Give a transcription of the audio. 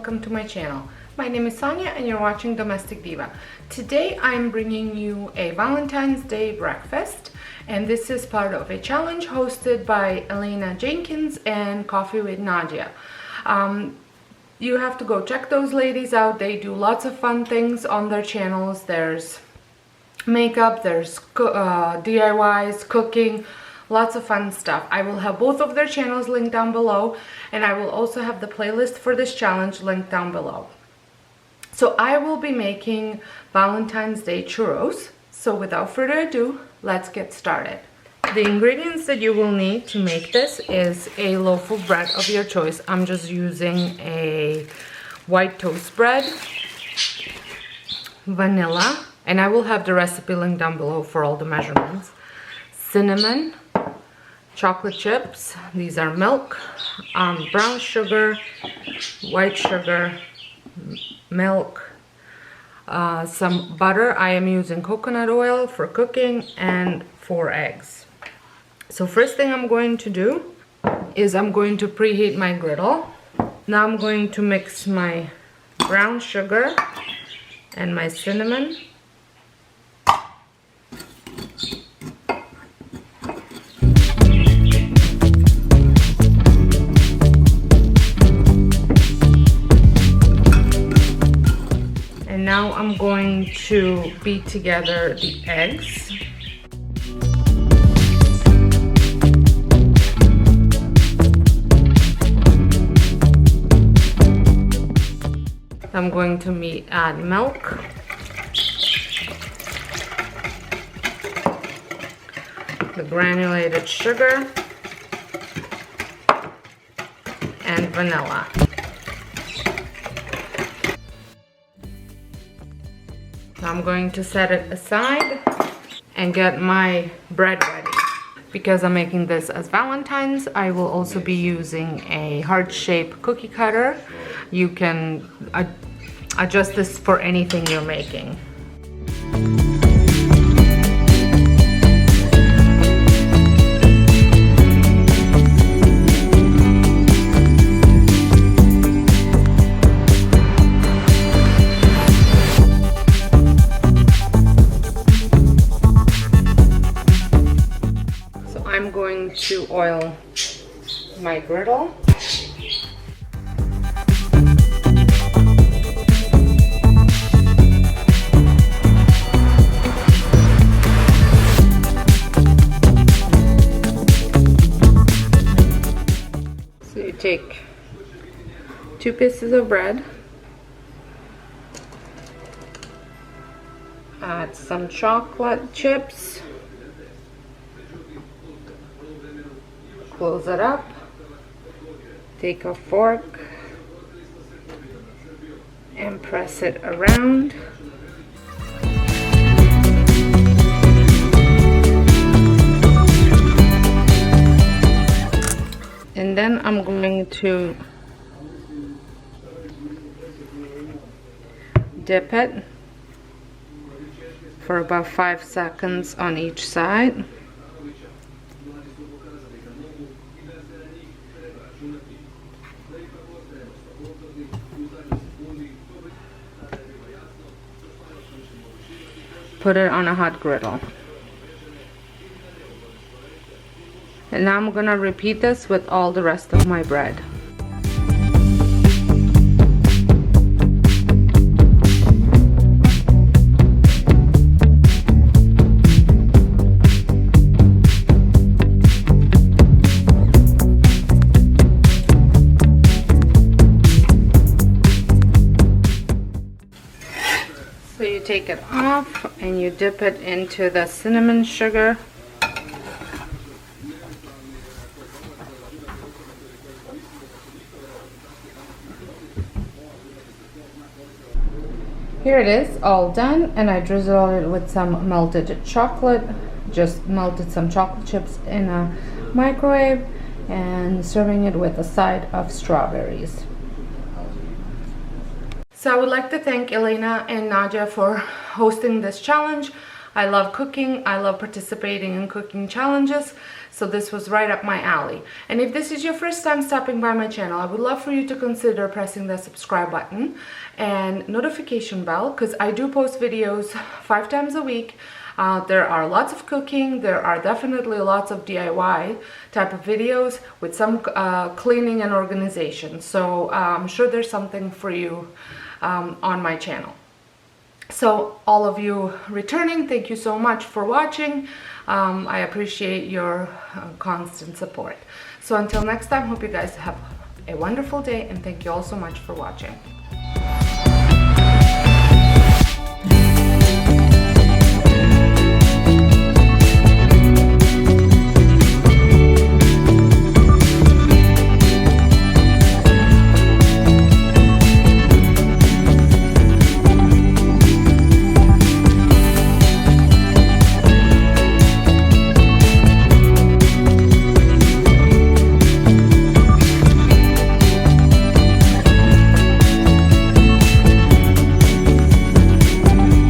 welcome to my channel. My name is Sonia and you're watching Domestic Diva. Today I'm bringing you a Valentine's Day breakfast, and this is part of a challenge hosted by Elena Jenkins and Coffee with Nadia. You have to go check those ladies out. They do lots of fun things on their channels. There's makeup, there's DIYs, cooking, lots of fun stuff. I will have both of their channels linked down below, and I will also have the playlist for this challenge linked down below. So I will be making Valentine's Day churros. So without further ado, let's get started. The ingredients that you will need to make this is a loaf of bread of your choice. I'm just using a white toast bread, vanilla, and I will have the recipe linked down below for all the measurements, cinnamon, chocolate chips, these are milk, brown sugar, white sugar, milk, some butter. I am using coconut oil for cooking, and 4 eggs. So first thing I'm going to do is I'm going to preheat my griddle. Now I'm going to mix my brown sugar and my cinnamon. And now I'm going to beat together the eggs. I'm going to add milk, the granulated sugar, and vanilla. I'm going to set it aside and get my bread ready. Because I'm making this as Valentine's, I will also be using a heart-shaped cookie cutter. You can adjust this for anything you're making. I'm going to oil my griddle. So you take 2 pieces of bread, add some chocolate chips, close it up, take a fork and press it around. And then I'm going to dip it for about 5 seconds on each side. Put it on a hot griddle. And now I'm gonna repeat this with all the rest of my bread. So you take it off and you dip it into the cinnamon sugar. Here it is, all done, and I drizzled it with some melted chocolate. Just melted some chocolate chips in a microwave and serving it with a side of strawberries. So I would like to thank Elena and Nadia for hosting this challenge. I love cooking. I love participating in cooking challenges. So this was right up my alley. And if this is your first time stopping by my channel, I would love for you to consider pressing the subscribe button and notification bell, because I do post videos 5 times a week. There are lots of cooking, there are definitely lots of DIY type of videos with some cleaning and organization. So I'm sure there's something for you on my channel. So all of you returning, thank you so much for watching. I appreciate your constant support. So until next time, hope you guys have a wonderful day, and thank you all so much for watching.